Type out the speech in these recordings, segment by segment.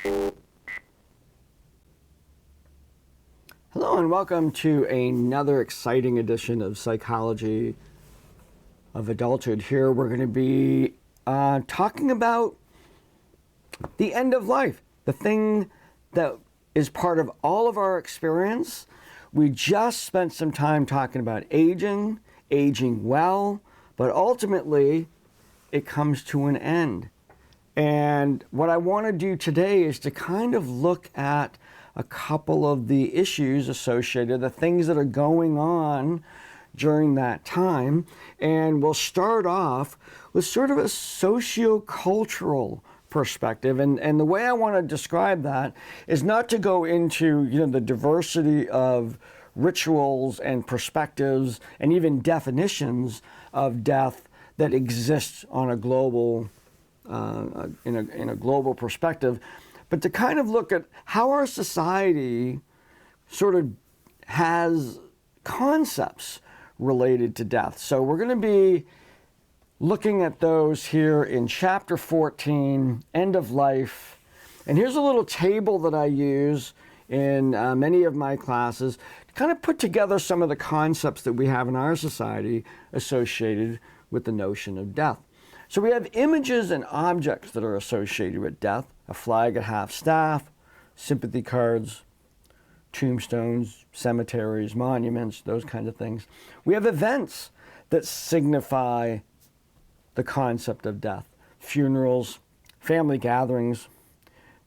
Hello and welcome to another exciting edition of Psychology of Adulthood. Here we're going to be talking about the end of life, the thing that is part of all of our experience. We just spent some time talking about aging well, but ultimately it comes to an end. And what I want to do today is to kind of look at a couple of the issues associated, the things that are going on during that time. And we'll start off with sort of a sociocultural perspective. And the way I want to describe that is not to go into, the diversity of rituals and perspectives and even definitions of death that exists on a global, in a global perspective, but to kind of look at how our society sort of has concepts related to death. So we're going to be looking at those here in chapter 14, End of Life. And here's a little table that I use in many of my classes to kind of put together some of the concepts that we have in our society associated with the notion of death. So we have images and objects that are associated with death: a flag at half-staff, sympathy cards, tombstones, cemeteries, monuments, those kinds of things. We have events that signify the concept of death: funerals, family gatherings,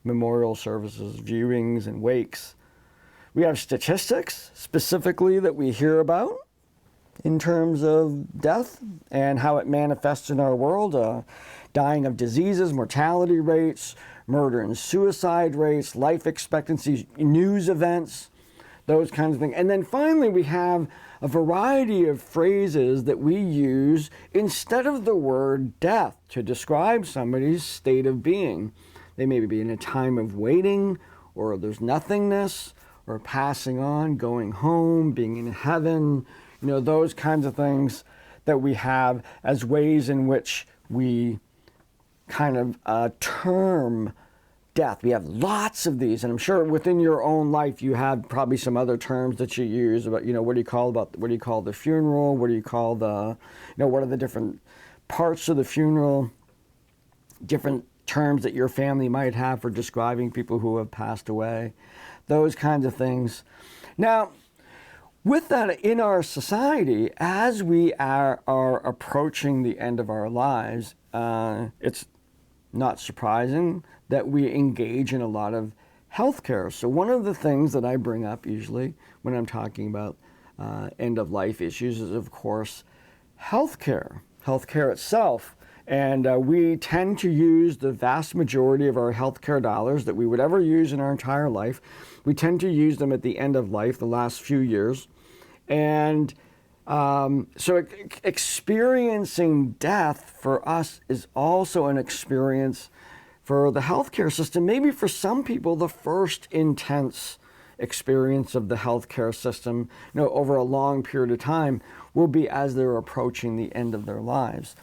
memorial services, viewings, and wakes. We have statistics specifically that we hear about in terms of death and how it manifests in our world, dying of diseases, mortality rates, murder and suicide rates, life expectancy, news events, those kinds of things. And then finally, we have a variety of phrases that we use instead of the word death to describe somebody's state of being. They may be in a time of waiting, or there's nothingness, or passing on, going home, being in heaven, those kinds of things that we have as ways in which we kind of term death. We have lots of these, and I'm sure within your own life you have probably some other terms that you use about, what do you call the funeral? What do you call what are the different parts of the funeral? Different terms that your family might have for describing people who have passed away. Those kinds of things. Now, with that in our society, as we are approaching the end of our lives, it's not surprising that we engage in a lot of healthcare. So one of the things that I bring up usually when I'm talking about end-of-life issues is, of course, healthcare itself. And we tend to use the vast majority of our healthcare dollars that we would ever use in our entire life. We tend to use them at the end of life, the last few years. And so experiencing death for us is also an experience for the healthcare system. Maybe for some people, the first intense experience of the healthcare system, over a long period of time, will be as they're approaching the end of their lives.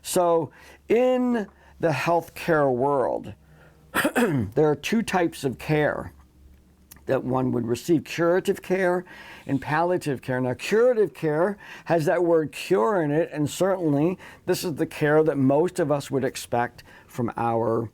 So in the healthcare world, there are two types of care that one would receive: curative care and palliative care. Now, curative care has that word cure in it, and certainly this is the care that most of us would expect from our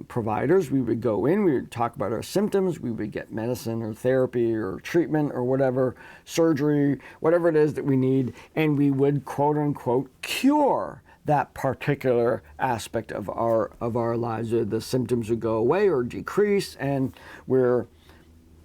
providers. We would go in, we would talk about our symptoms, we would get medicine or therapy or treatment or whatever, surgery, whatever it is that we need, and we would quote unquote cure that particular aspect of our lives. The symptoms would go away or decrease, and we're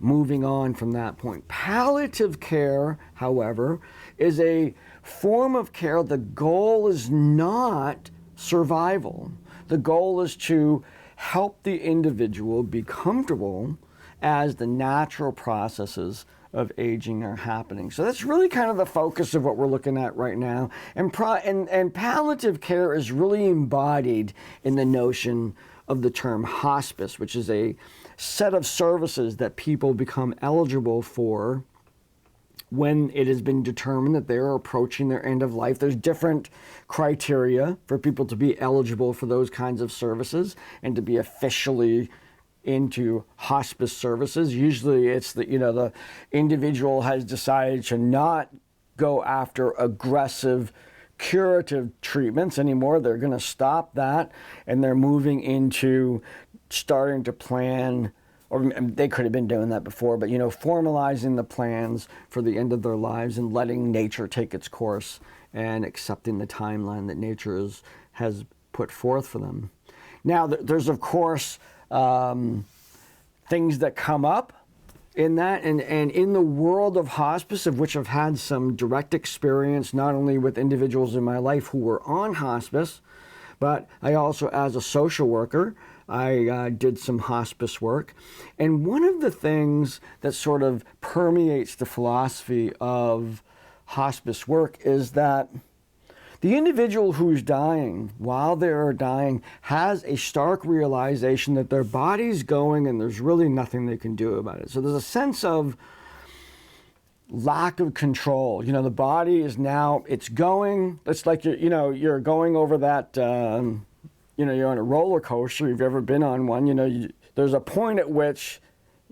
moving on from that point. Palliative care, however, is a form of care. The goal is not survival. The goal is to help the individual be comfortable as the natural processes of aging are happening. So that's really kind of the focus of what we're looking at right now. And palliative care is really embodied in the notion of the term hospice, which is a set of services that people become eligible for when it has been determined that they're approaching their end of life. There's different criteria for people to be eligible for those kinds of services and to be officially into hospice services. Usually it's the individual has decided to not go after aggressive curative treatments anymore. They're going to stop that, and they're moving into starting to plan, or they could have been doing that before, but formalizing the plans for the end of their lives and letting nature take its course and accepting the timeline that nature has put forth for them. Now, there's of course things that come up in that, and in the world of hospice, of which I've had some direct experience, not only with individuals in my life who were on hospice, but I also, as a social worker, I did some hospice work. And one of the things that sort of permeates the philosophy of hospice work is that the individual who's dying, while they're dying, has a stark realization that their body's going and there's really nothing they can do about it. So there's a sense of lack of control. The body is now, it's going. It's like you're going over that, you're on a roller coaster. If you've ever been on one, there's a point at which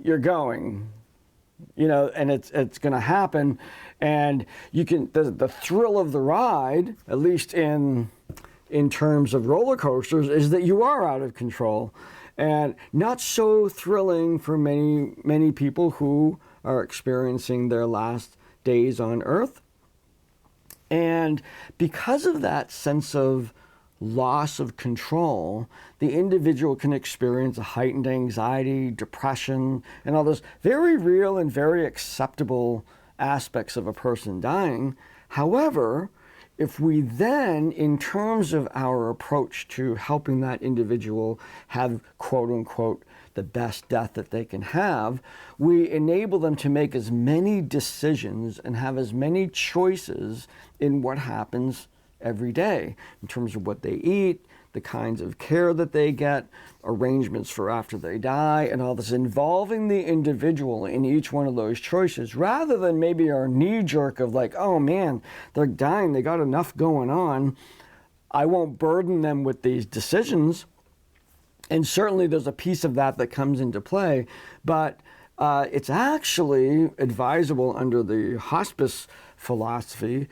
you're going, and it's going to happen. And you can, the thrill of the ride, at least in terms of roller coasters, is that you are out of control. And not so thrilling for many people who are experiencing their last days on Earth. And because of that sense of loss of control, the individual can experience a heightened anxiety, depression, and all those very real and very acceptable aspects of a person dying. However, if we then, in terms of our approach to helping that individual have, quote unquote, the best death that they can have, we enable them to make as many decisions and have as many choices in what happens every day, in terms of what they eat, the kinds of care that they get, arrangements for after they die, and all this, involving the individual in each one of those choices, rather than maybe our knee-jerk of like, oh man, they're dying, they got enough going on, I won't burden them with these decisions. And certainly there's a piece of that comes into play, but it's actually advisable under the hospice philosophy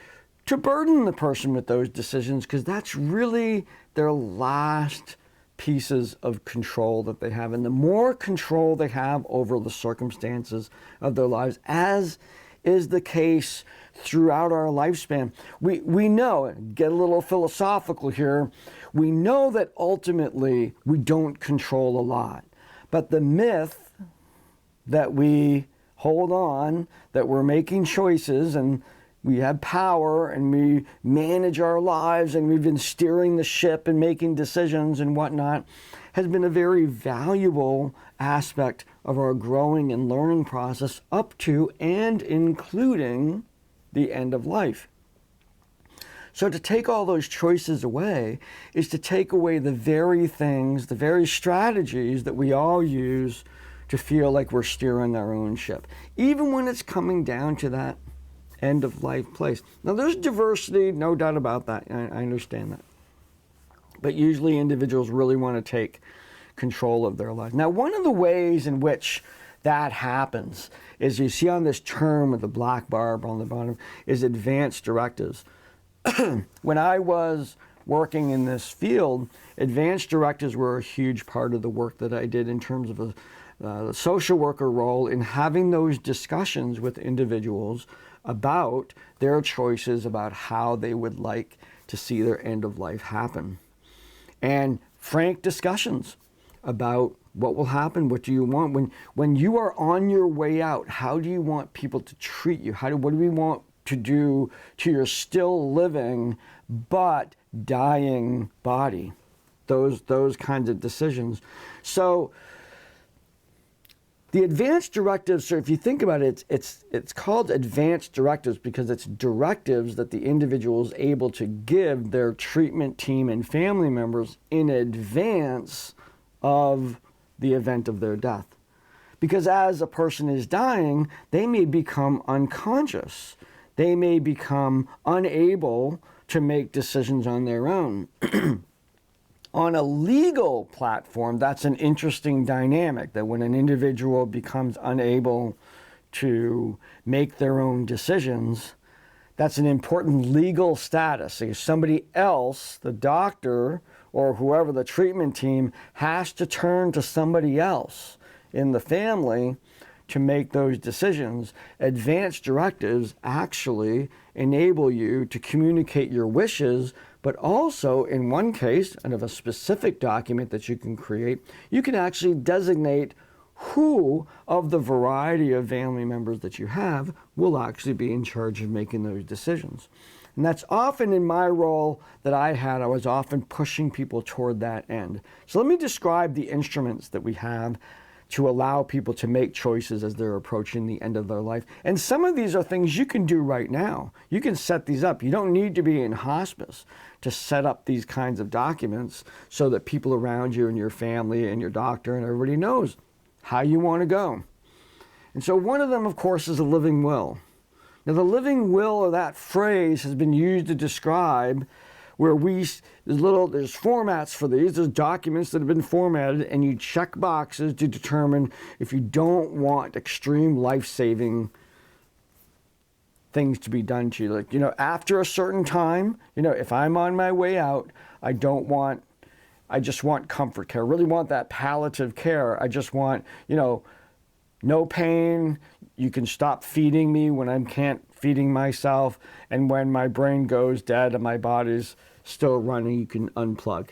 to burden the person with those decisions, because that's really their last pieces of control that they have. And the more control they have over the circumstances of their lives, as is the case throughout our lifespan, we know, get a little philosophical here, we know that ultimately we don't control a lot. But the myth that we hold on, that we're making choices and we have power and we manage our lives and we've been steering the ship and making decisions and whatnot, has been a very valuable aspect of our growing and learning process up to and including the end of life. So to take all those choices away is to take away the very things, the very strategies that we all use to feel like we're steering our own ship, even when it's coming down to that end of life place. Now there's diversity, no doubt about that. I understand that. But usually individuals really want to take control of their life. Now one of the ways in which that happens is, you see on this term with the black barb on the bottom, is advanced directives. When I was working in this field, advanced directives were a huge part of the work that I did in terms of a social worker role in having those discussions with individuals about their choices about how they would like to see their end of life happen. And frank discussions about what will happen, what do you want when you are on your way out, how do you want people to treat you? What do we want to do to your still living but dying body? Those kinds of decisions. So the advanced directives, so if you think about it, it's called advanced directives because it's directives that the individual is able to give their treatment team and family members in advance of the event of their death. Because as a person is dying, they may become unconscious. They may become unable to make decisions on their own. On a legal platform, that's an interesting dynamic, that when an individual becomes unable to make their own decisions, that's an important legal status. If somebody else, the doctor or whoever, the treatment team, has to turn to somebody else in the family to make those decisions. Advanced directives actually enable you to communicate your wishes, but also in one case, and of a specific document that you can create, you can actually designate who of the variety of family members that you have will actually be in charge of making those decisions. And that's often in my role that I had, I was often pushing people toward that end. So let me describe the instruments that we have to allow people to make choices as they're approaching the end of their life. And some of these are things you can do right now. You can set these up. You don't need to be in hospice to set up these kinds of documents so that people around you and your family and your doctor and everybody knows how you want to go. And so one of them, of course, is a living will. Now, the living will, or that phrase, has been used to describe where there's formats for these. There's documents that have been formatted, and you check boxes to determine if you don't want extreme life-saving things to be done to you. Like, after a certain time, if I'm on my way out, I just want comfort care. I really want that palliative care. I just want, no pain. You can stop feeding me when I can't feeding myself. And when my brain goes dead and my body's still running, you can unplug.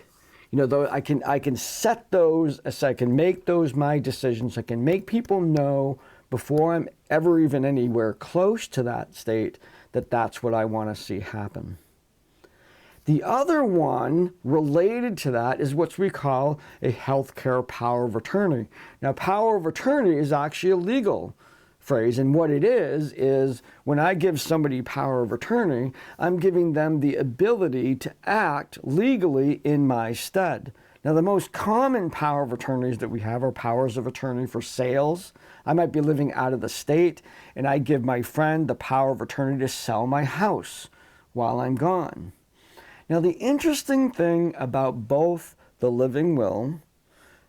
Though I can set those, so I can make those my decisions. I can make people know before I'm ever even anywhere close to that state that that's what I want to see happen. The other one related to that is what we call a healthcare power of attorney. Now, power of attorney is actually a legal phrase, and what it is when I give somebody power of attorney, I'm giving them the ability to act legally in my stead. Now, the most common power of attorneys that we have are powers of attorney for sales. I might be living out of the state, and I give my friend the power of attorney to sell my house while I'm gone. Now, the interesting thing about both the living will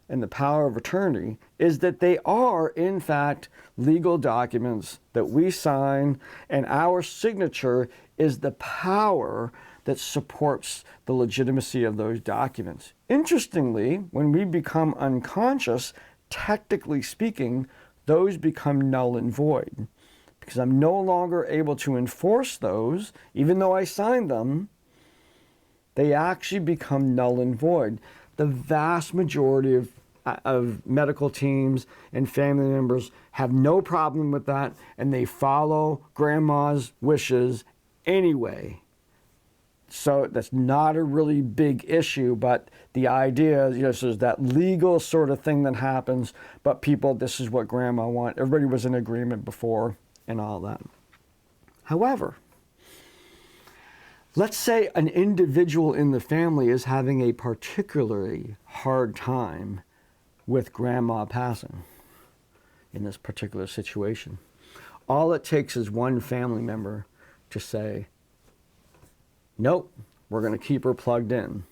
and the power of attorney is that they are, in fact, legal documents that we sign, and our signature is the power that supports the legitimacy of those documents. Interestingly, when we become unconscious, technically speaking, those become null and void, because I'm no longer able to enforce those, even though I signed them. They actually become null and void. The vast majority of medical teams and family members have no problem with that, and they follow grandma's wishes anyway. So that's not a really big issue, but the idea is, so there's that legal sort of thing that happens, but people, this is what grandma wants. Everybody was in agreement before and all that. However, let's say an individual in the family is having a particularly hard time with grandma passing in this particular situation. All it takes is one family member to say, nope, we're going to keep her plugged in.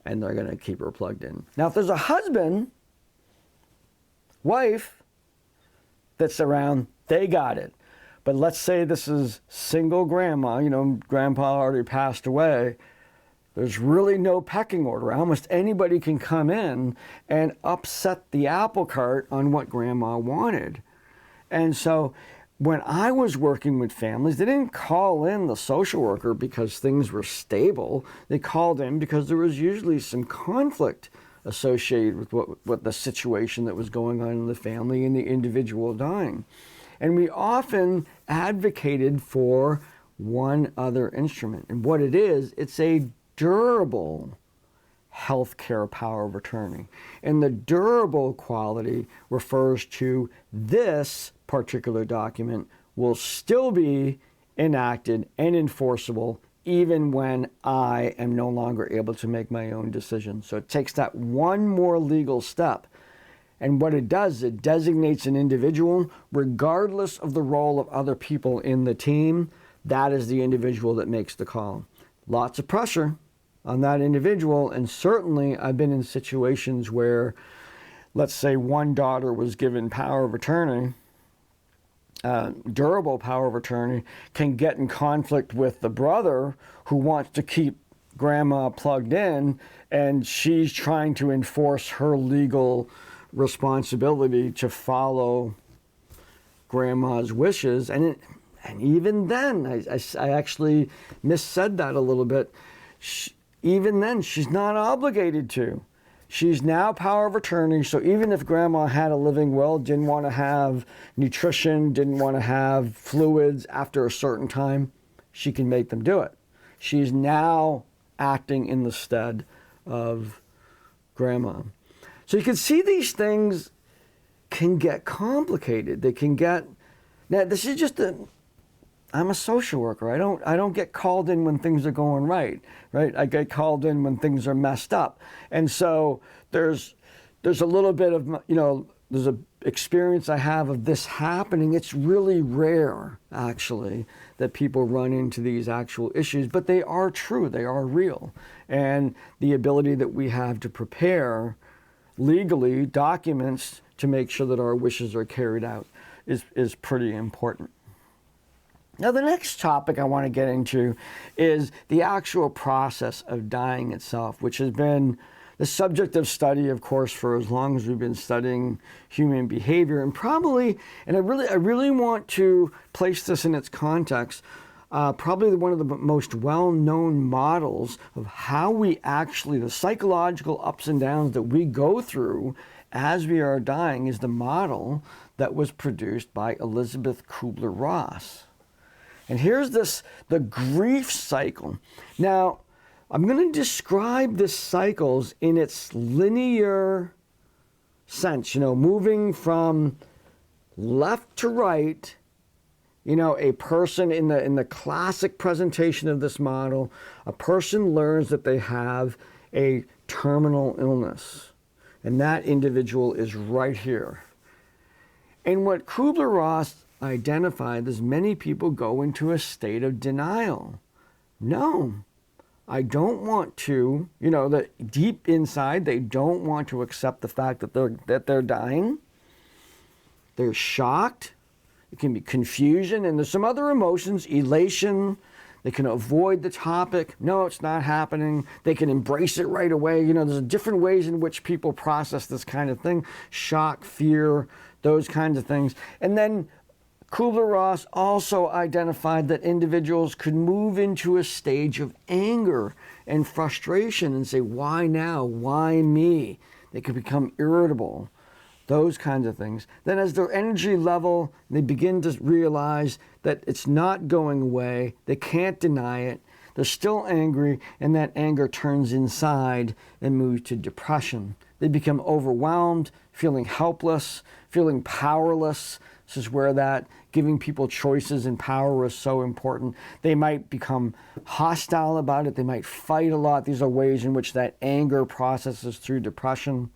And they're going to keep her plugged in. Now, if there's a husband, wife that's around, they got it. But let's say this is single grandma, grandpa already passed away. There's really no pecking order. Almost anybody can come in and upset the apple cart on what grandma wanted. And so when I was working with families, they didn't call in the social worker because things were stable. They called in because there was usually some conflict associated with what the situation that was going on in the family and the individual dying. And we often advocated for one other instrument. And what it is, it's a durable healthcare power of attorney. And the durable quality refers to this particular document will still be enacted and enforceable even when I am no longer able to make my own decisions. So it takes that one more legal step. And what it does, it designates an individual, regardless of the role of other people in the team. That is the individual that makes the call. Lots of pressure, on that individual. And certainly I've been in situations where, let's say one daughter was given power of attorney, durable power of attorney, can get in conflict with the brother who wants to keep grandma plugged in, and she's trying to enforce her legal responsibility to follow grandma's wishes. And even then, I actually missaid that a little bit. Even then, she's not obligated to. She's now power of attorney, so even if grandma had a living will, didn't want to have nutrition, didn't want to have fluids after a certain time, she can make them do it. She's now acting in the stead of grandma. So you can see these things can get complicated. They can get, now this is just I'm a social worker. I don't get called in when things are going right? I get called in when things are messed up. And so there's a little bit of, there's a experience I have of this happening. It's really rare, actually, that people run into these actual issues, but they are true, they are real. And the ability that we have to prepare legally documents to make sure that our wishes are carried out is pretty important. Now, the next topic I want to get into is the actual process of dying itself, which has been the subject of study, of course, for as long as we've been studying human behavior. And I really want to place this in its context. Probably one of the most well-known models of how we actually, the psychological ups and downs that we go through as we are dying, is the model that was produced by Elizabeth Kubler-Ross. And here's the grief cycle. Now, I'm going to describe the cycles in its linear sense, moving from left to right. A person in the classic presentation of this model, a person learns that they have a terminal illness, and that individual is right here. And what Kubler-Ross identified is many people go into a state of denial. No, I don't want to, that deep inside, they don't want to accept the fact that they're dying. They're shocked. It can be confusion, and there's some other emotions, elation. They can avoid the topic. No, it's not happening. They can embrace it right away. There's different ways in which people process this kind of thing. Shock, fear, those kinds of things. And then Kubler-Ross also identified that individuals could move into a stage of anger and frustration and say, why now? Why me? They could become irritable, those kinds of things. Then as their energy level, they begin to realize that it's not going away. They can't deny it. They're still angry, and that anger turns inside and moves to depression. They become overwhelmed, feeling helpless, feeling powerless. This is where that giving people choices and power is so important. They might become hostile about it. They might fight a lot. These are ways in which that anger processes through depression.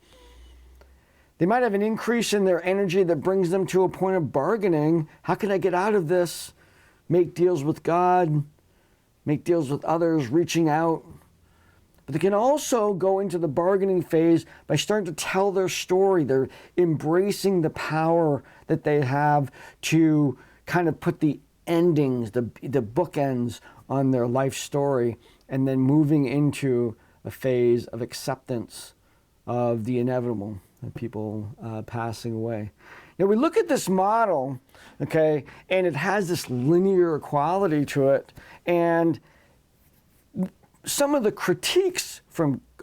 They might have an increase in their energy that brings them to a point of bargaining. How can I get out of this? Make deals with God, make deals with others, reaching out. But they can also go into the bargaining phase by starting to tell their story. They're embracing the power that they have to kind of put the endings, the bookends on their life story, and then moving into a phase of acceptance of the inevitable, of people passing away. Now we look at this model, okay, and it has this linear quality to it, and some of the critiques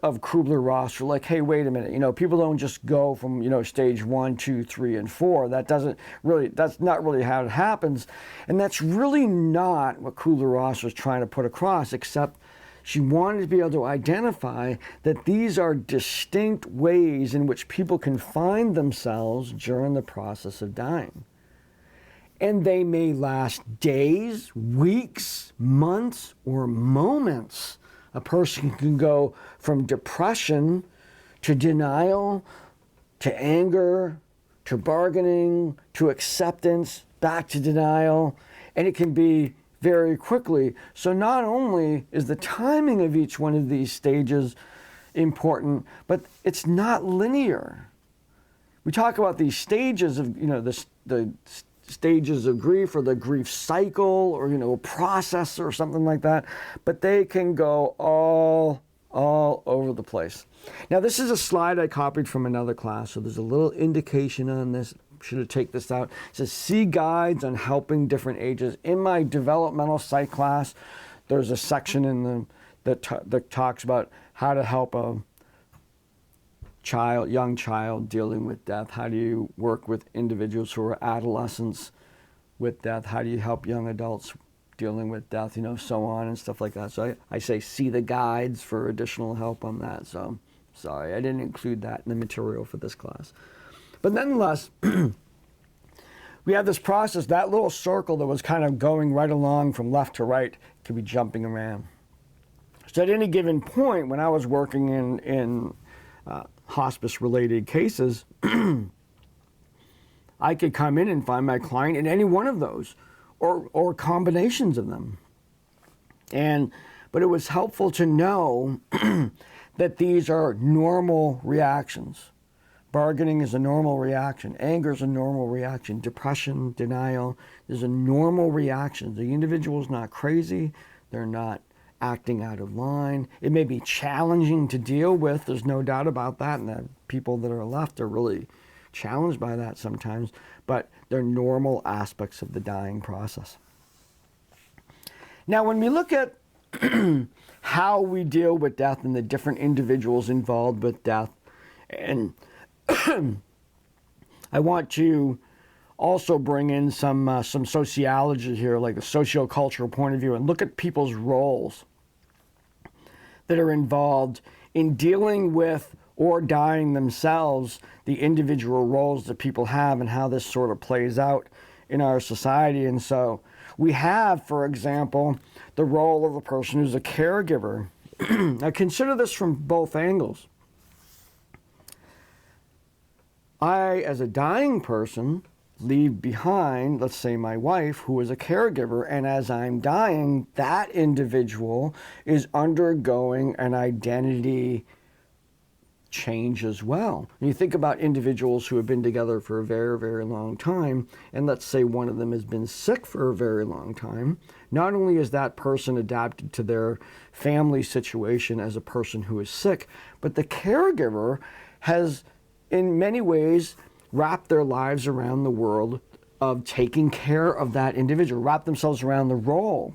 of Kubler-Ross are like, hey, wait a minute, people don't just go from, stage 1, 2, 3, and 4. That's not really how it happens. And that's really not what Kubler-Ross was trying to put across, except she wanted to be able to identify that these are distinct ways in which people can find themselves during the process of dying. And they may last days, weeks, months, or moments. A person can go from depression to denial, to anger, to bargaining, to acceptance, back to denial. And it can be very quickly. So not only is the timing of each one of these stages important, but it's not linear. We talk about these stages of, the stages of grief, or the grief cycle, or, a process or something like that, but they can go all over the place. Now, this is a slide I copied from another class, so there's a little indication on this. Should have taken this out. It says, see guides on helping different ages. In my developmental psych class, there's a section in that talks about how to help a young child dealing with death. How do you work with individuals who are adolescents with death? How do you help young adults dealing with death, so on and stuff like that. So I say see the guides for additional help on that. So sorry, I didn't include that in the material for this class. But nonetheless, we have this process, that little circle that was kind of going right along from left to right could be jumping around. So at any given point, when I was working in hospice-related cases, I could come in and find my client in any one of those, or combinations of them. But it was helpful to know that these are normal reactions. Bargaining is a normal reaction. Anger is a normal reaction. Depression, denial is a normal reaction. The individual is not crazy. They're not acting out of line. It may be challenging to deal with. There's no doubt about that. And the people that are left are really challenged by that sometimes. But they're normal aspects of the dying process. Now, when we look at how we deal with death and the different individuals involved with death, and I want to also bring in some sociology here, like a sociocultural point of view, and look at people's roles that are involved in dealing with or dying themselves, the individual roles that people have and how this sort of plays out in our society. And so we have, for example, the role of the person who's a caregiver. Now consider this from both angles. I, as a dying person, leave behind, let's say, my wife, who is a caregiver, and as I'm dying, that individual is undergoing an identity change as well. And you think about individuals who have been together for a very, very long time, and let's say one of them has been sick for a very long time. Not only is that person adapted to their family situation as a person who is sick, but the caregiver has, in many ways, wrapped their lives around the world of taking care of that individual, wrap themselves around the role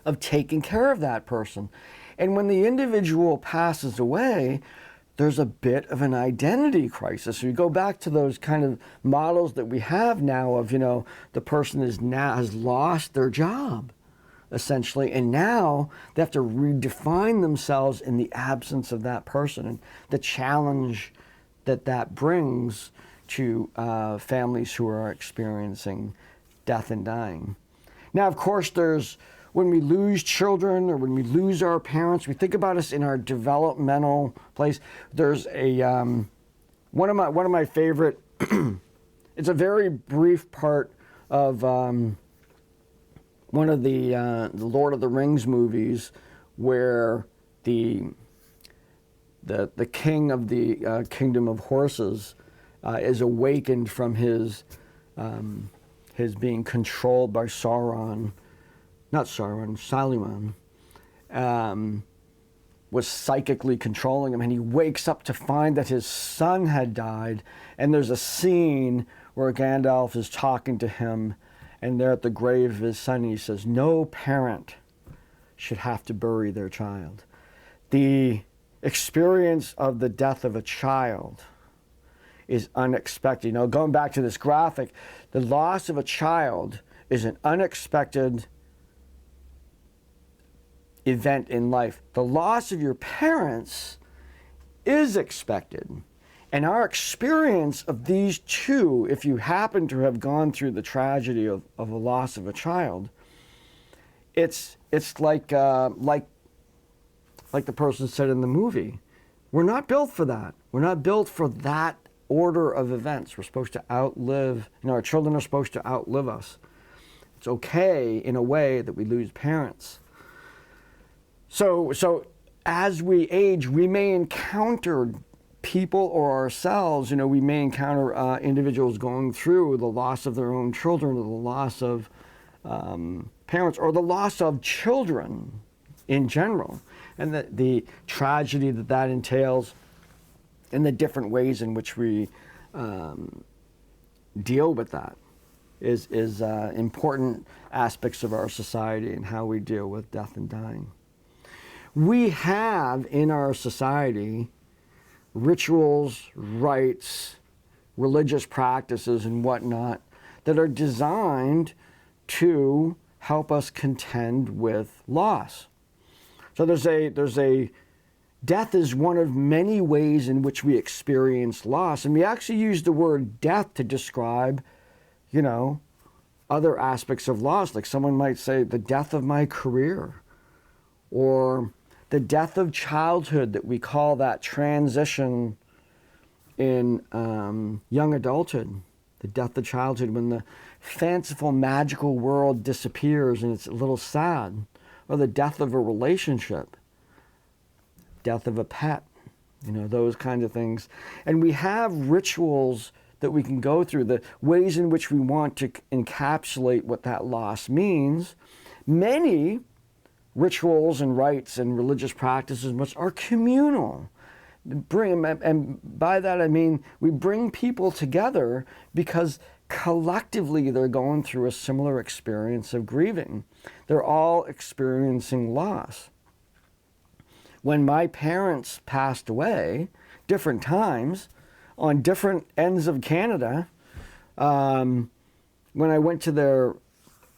of taking care of that person. And when the individual passes away, there's a bit of an identity crisis. So you go back to those kind of models that we have now of, the person has lost their job, essentially, and now they have to redefine themselves in the absence of that person, and the challenge that brings to families who are experiencing death and dying. Now, of course, when we lose children or when we lose our parents, we think about us in our developmental place. There's one of my favorite. It's a very brief part of one of the Lord of the Rings movies, where the king of the kingdom of horses is awakened from his being controlled by Saruman, was psychically controlling him, and he wakes up to find that his son had died. And there's a scene where Gandalf is talking to him, and there at the grave of his son, he says, no parent should have to bury their child. The experience of the death of a child is unexpected. Going back to this graphic, the loss of a child is an unexpected event in life. The loss of your parents is expected. And our experience of these two, if you happen to have gone through the tragedy of a loss of a child, it's like the person said in the movie, we're not built for that. We're not built for that order of events. We're supposed to outlive, our children are supposed to outlive us. It's okay in a way that we lose parents. So as we age, we may encounter people or ourselves, we may encounter individuals going through the loss of their own children, or the loss of parents, or the loss of children in general, and the tragedy that entails, and the different ways in which we deal with that is important aspects of our society and how we deal with death and dying. We have in our society rituals, rites, religious practices, and whatnot that are designed to help us contend with loss. So there's a death is one of many ways in which we experience loss, and we actually use the word death to describe, other aspects of loss. Like someone might say the death of my career, or the death of childhood, that we call that transition in young adulthood. The death of childhood, when the fanciful, magical world disappears and it's a little sad. Or the death of a relationship, death of a pet, those kinds of things. And we have rituals that we can go through, the ways in which we want to encapsulate what that loss means. Many rituals and rites and religious practices which are communal. And by that I mean we bring people together because collectively they're going through a similar experience of grieving. They're all experiencing loss. When my parents passed away, different times, on different ends of Canada, when I went to their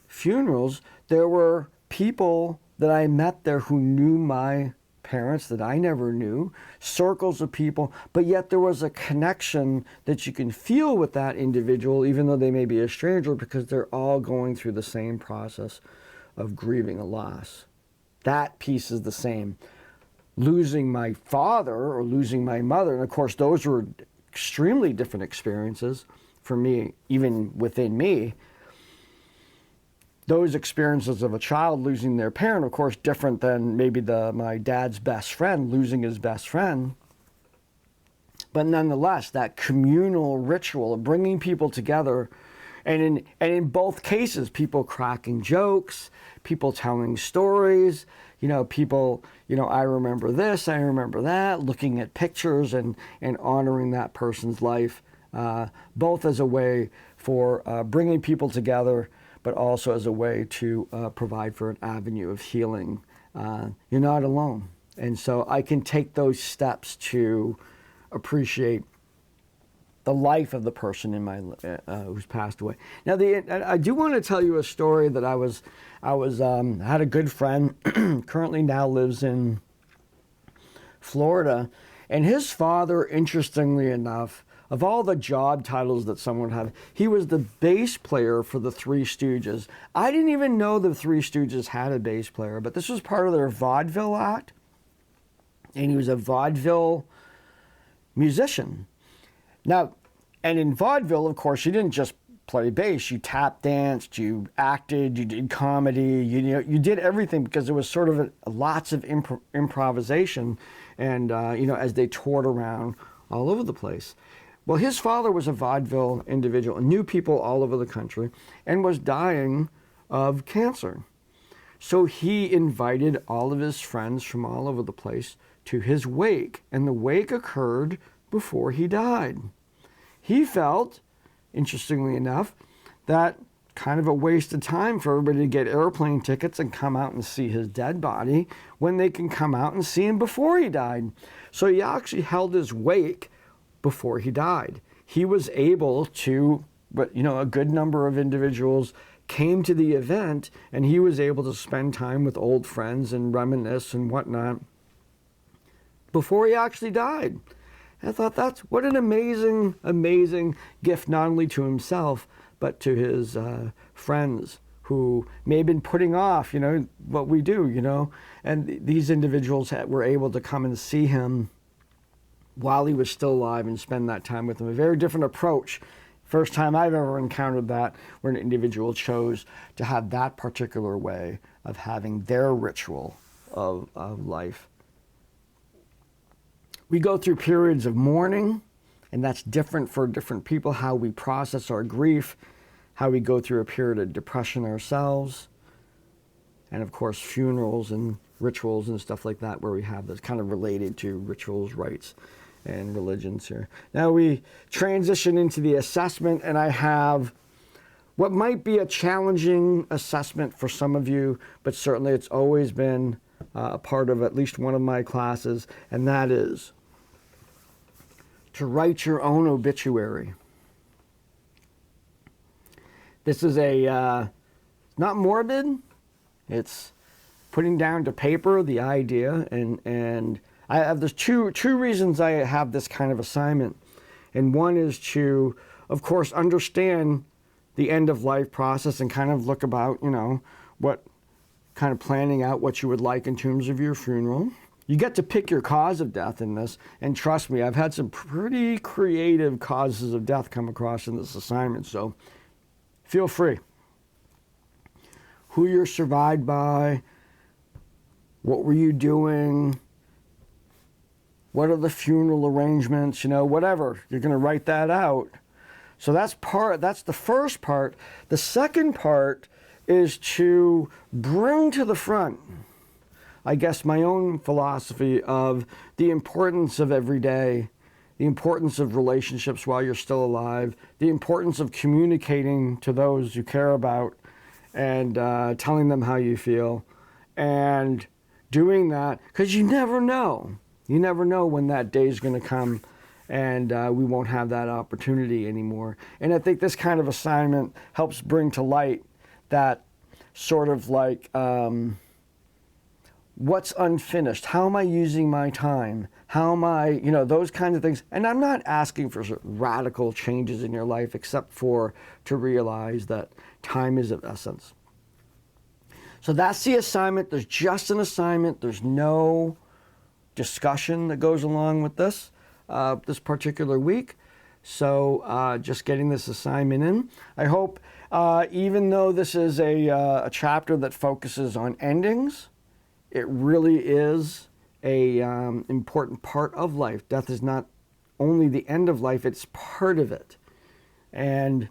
funerals, there were people that I met there who knew my parents that I never knew, circles of people, but yet there was a connection that you can feel with that individual, even though they may be a stranger, because they're all going through the same process of grieving a loss. That piece is the same. Losing my father or losing my mother, and of course those were extremely different experiences for me, even within me. Those experiences of a child losing their parent, of course, different than maybe my dad's best friend losing his best friend. But nonetheless, that communal ritual of bringing people together, and in both cases, people cracking jokes, people telling stories, people, I remember this, I remember that, looking at pictures and honoring that person's life, both as a way for bringing people together, but also as a way to provide for an avenue of healing. You're not alone. And so I can take those steps to appreciate the life of the person in my who's passed away. Now, I do want to tell you a story that I had a good friend, currently now lives in Florida, and his father, interestingly enough, of all the job titles that someone had, he was the bass player for the Three Stooges. I didn't even know the Three Stooges had a bass player, but this was part of their vaudeville act, and he was a vaudeville musician. Now, and in vaudeville, of course, you didn't just play bass. You tap danced, you acted, you did comedy, you did everything, because it was sort of lots of improvisation, and as they toured around all over the place. Well, his father was a vaudeville individual and knew people all over the country and was dying of cancer. So he invited all of his friends from all over the place to his wake, and the wake occurred before he died. He felt, interestingly enough, that kind of a waste of time for everybody to get airplane tickets and come out and see his dead body when they can come out and see him before he died. So he actually held his wake before he died. He was able to, but a good number of individuals came to the event, and he was able to spend time with old friends and reminisce and whatnot before he actually died. I thought what an amazing, amazing gift, not only to himself, but to his friends who may have been putting off, what we do, and these individuals were able to come and see him while he was still alive and spend that time with him. A very different approach First time I've ever encountered that, where an individual chose to have that particular way of having their ritual of life. We go through periods of mourning, and that's different for different people, how we process our grief, how we go through a period of depression ourselves, and of course funerals and rituals and stuff like that, where we have this kind of related to rituals, rites, and religions here. Now we transition into the assessment, and I have what might be a challenging assessment for some of you, but certainly it's always been a part of at least one of my classes, and that is to write your own obituary. This is not morbid, it's putting down to paper the idea, and there's two reasons I have this kind of assignment. And one is to, of course, understand the end of life process and kind of look about, what kind of planning out what you would like in terms of your funeral. You get to pick your cause of death in this, and trust me, I've had some pretty creative causes of death come across in this assignment, so feel free. Who you're survived by, what were you doing, what are the funeral arrangements, whatever. You're going to write that out. So that's the first part. The second part is to bring to the front, I guess, my own philosophy of the importance of every day, the importance of relationships while you're still alive, the importance of communicating to those you care about and telling them how you feel, and doing that, because you never know. You never know when that day is going to come, and we won't have that opportunity anymore. And I think this kind of assignment helps bring to light that sort of like, what's unfinished? How am I using my time? How am I, those kinds of things. And I'm not asking for radical changes in your life, except for to realize that time is of essence. So that's the assignment. There's just an assignment. There's no discussion that goes along with this particular week. So just getting this assignment in. I hope, even though this is a chapter that focuses on endings, it really is a important part of life. Death is not only the end of life, it's part of it. And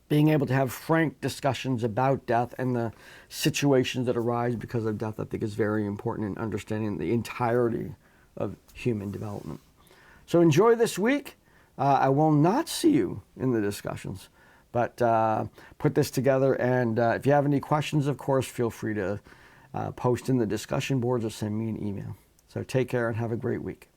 being able to have frank discussions about death and the situations that arise because of death, I think, is very important in understanding the entirety of human development. So enjoy this week. I will not see you in the discussions, but put this together. And if you have any questions, of course, feel free to post in the discussion boards or send me an email. So take care and have a great week.